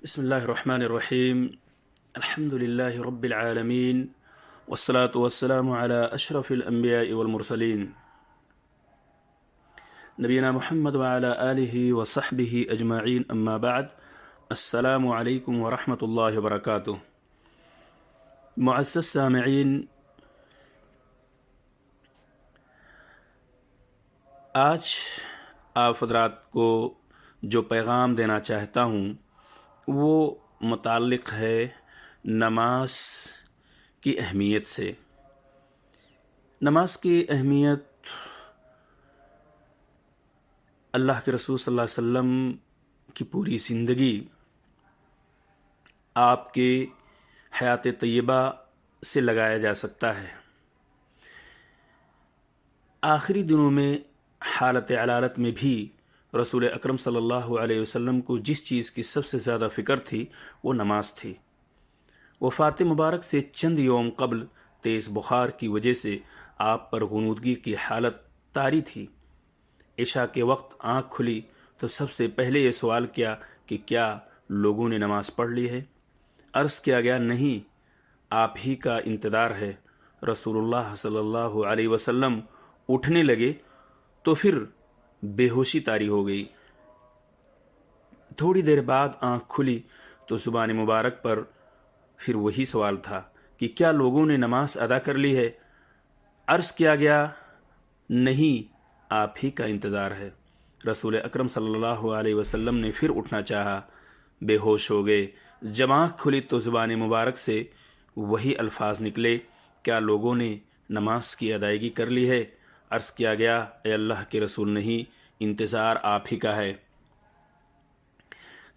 بسم الله الرحمن الرحيم. الحمد لله رب العالمين، والصلاة والسلام على أشرف الأنبياء والمرسلين نبينا محمد وعلى آله وصحبه أجمعين، أما بعد. السلام عليكم ورحمة الله وبركاته. معزز سامعین، آج آپ حضرات کو جو پیغام دینا چاہتا ہوں وہ متعلق ہے نماز کی اہمیت سے۔ نماز کی اہمیت اللہ کے رسول صلی اللہ علیہ وسلم کی پوری زندگی، آپ کے حیات طیبہ سے لگایا جا سکتا ہے۔ آخری دنوں میں حالت علالت میں بھی رسول اکرم صلی اللہ علیہ وسلم کو جس چیز کی سب سے زیادہ فکر تھی وہ نماز تھی۔ وفات مبارک سے چند یوم قبل تیز بخار کی وجہ سے آپ پر غنودگی کی حالت طاری تھی۔ عشاء کے وقت آنکھ کھلی تو سب سے پہلے یہ سوال کیا کہ کیا لوگوں نے نماز پڑھ لی ہے؟ عرض کیا گیا نہیں، آپ ہی کا انتظار ہے۔ رسول اللہ صلی اللہ علیہ وسلم اٹھنے لگے تو پھر بے ہوشی طاری ہو گئی۔ تھوڑی دیر بعد آنکھ کھلی تو زبان مبارک پر پھر وہی سوال تھا کہ کیا لوگوں نے نماز ادا کر لی ہے؟ عرض کیا گیا نہیں، آپ ہی کا انتظار ہے۔ رسول اکرم صلی اللہ علیہ وسلم نے پھر اٹھنا چاہا، بے ہوش ہو گئے۔ جب آنکھ کھلی تو زبان مبارک سے وہی الفاظ نکلے، کیا لوگوں نے نماز کی ادائیگی کر لی ہے؟ عرض کیا گیا اے اللہ کے رسول نہیں، انتظار آپ ہی کا ہے۔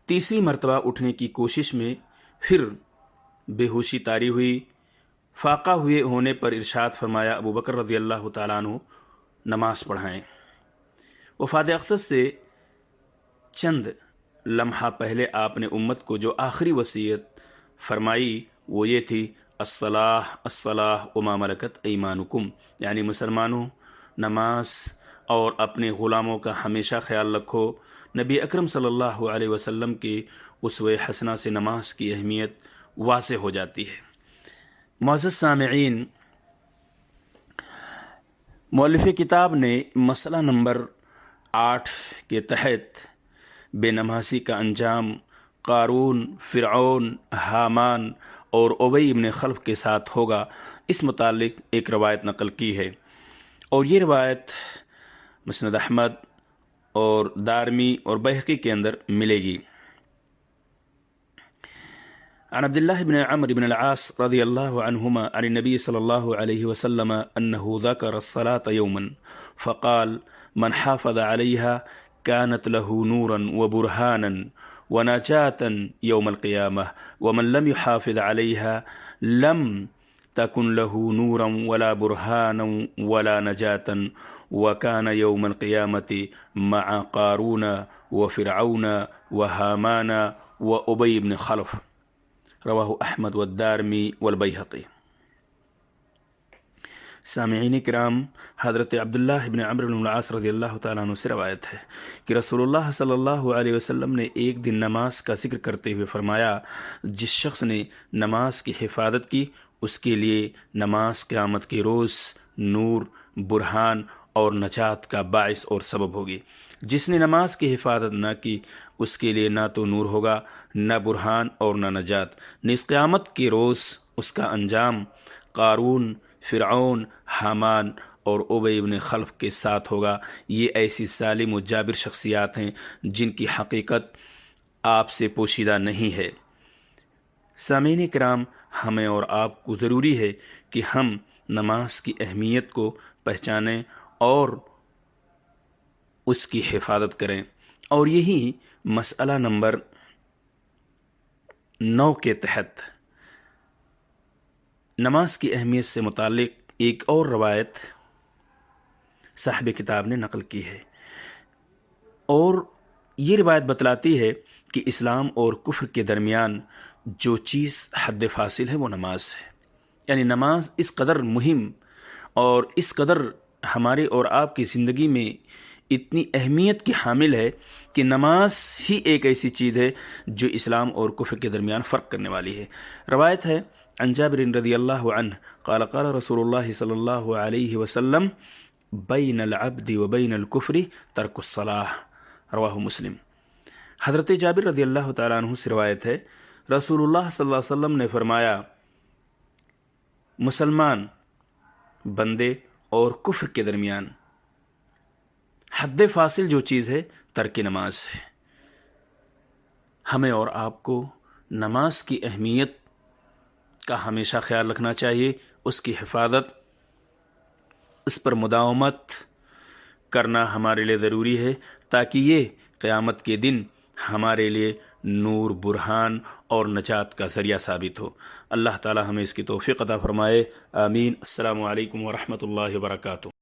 تیسری مرتبہ اٹھنے کی کوشش میں پھر بے ہوشی طاری ہوئی۔ فاقہ ہونے پر ارشاد فرمایا ابو بکر رضی اللہ تعالیٰ عنہ نماز پڑھائیں۔ وفات اقدس سے چند لمحہ پہلے آپ نے امت کو جو آخری وصیت فرمائی وہ یہ تھی، الصلاۃ الصلاۃ وما ملکت ایمانکم، یعنی مسلمانوں نماز اور اپنے غلاموں کا ہمیشہ خیال رکھو۔ نبی اکرم صلی اللہ علیہ وسلم کے اسوہ حسنہ سے نماز کی اہمیت واضح ہو جاتی ہے۔ معزز سامعین، مؤلف کتاب نے مسئلہ نمبر 8 کے تحت بے نمازی کا انجام قارون، فرعون، حامان اور ابی ابن خلف کے ساتھ ہوگا، اس متعلق ایک روایت نقل کی ہے، اور یہ روایت مسند احمد اور دارمی اور بیہقی کے اندر ملے گی۔ عن عبد الله بن عمرو بن العاص رضي الله عنهما عن النبي صلى الله عليه وسلم أنه ذكر الصلاة يوما فقال من حافظ عليها كانت له نورا وبرهانا ونجاة يوم القيامة ومن لم يحافظ عليها لم تكن له نورا ولا برهانا ولا نجاة وكان يوم القيامة مع قارون وفرعون وهامان وأبي بن خلف، رواہ احمد والدارمی والبیہقی۔ سامعین کرام، حضرت عبداللہ بن عمرو بن العاص رضی اللہ تعالیٰ عنہ سے روایت ہے کہ رسول اللہ صلی اللہ علیہ وسلم نے ایک دن نماز کا ذکر کرتے ہوئے فرمایا، جس شخص نے نماز کی حفاظت کی اس کے لیے نماز قیامت کے روز نور، برہان اور نجات کا باعث اور سبب ہوگی۔ جس نے نماز کی حفاظت نہ کی اس کے لیے نہ تو نور ہوگا، نہ برہان اور نہ نجات۔ نیز قیامت کے روز اس کا انجام قارون، فرعون، حامان اور ابی بن خلف کے ساتھ ہوگا۔ یہ ایسی ظالم و جابر شخصیات ہیں جن کی حقیقت آپ سے پوشیدہ نہیں ہے۔ سامعین کرام، ہمیں اور آپ کو ضروری ہے کہ ہم نماز کی اہمیت کو پہچانیں اور اس کی حفاظت کریں، اور یہی مسئلہ نمبر 9 کے تحت نماز کی اہمیت سے متعلق ایک اور روایت صاحب کتاب نے نقل کی ہے، اور یہ روایت بتلاتی ہے کہ اسلام اور کفر کے درمیان جو چیز حد فاصل ہے وہ نماز ہے۔ یعنی نماز اس قدر مہم اور اس قدر ہمارے اور آپ کی زندگی میں اتنی اہمیت کی حامل ہے کہ نماز ہی ایک ایسی چیز ہے جو اسلام اور کفر کے درمیان فرق کرنے والی ہے۔ روایت ہے عن جابر رضی اللہ عنہ قال قال رسول اللہ صلی اللہ علیہ وسلم بین العبد و بین الکفر ترک الصلاة، رواہ مسلم۔ حضرت جابر رضی اللہ تعالیٰ عنہ سے روایت ہے، رسول اللہ صلی اللہ علیہ وسلم نے فرمایا مسلمان بندے اور کفر کے درمیان حد فاصل جو چیز ہے ترک نماز ہے۔ ہمیں اور آپ کو نماز کی اہمیت کا ہمیشہ خیال رکھنا چاہیے، اس کی حفاظت، اس پر مداومت کرنا ہمارے لیے ضروری ہے تاکہ یہ قیامت کے دن ہمارے لیے نور، برہان اور نجات کا ذریعہ ثابت ہو۔ اللہ تعالی ہمیں اس کی توفیق عطا فرمائے، آمین۔ السلام علیکم ورحمۃ اللہ وبرکاتہ۔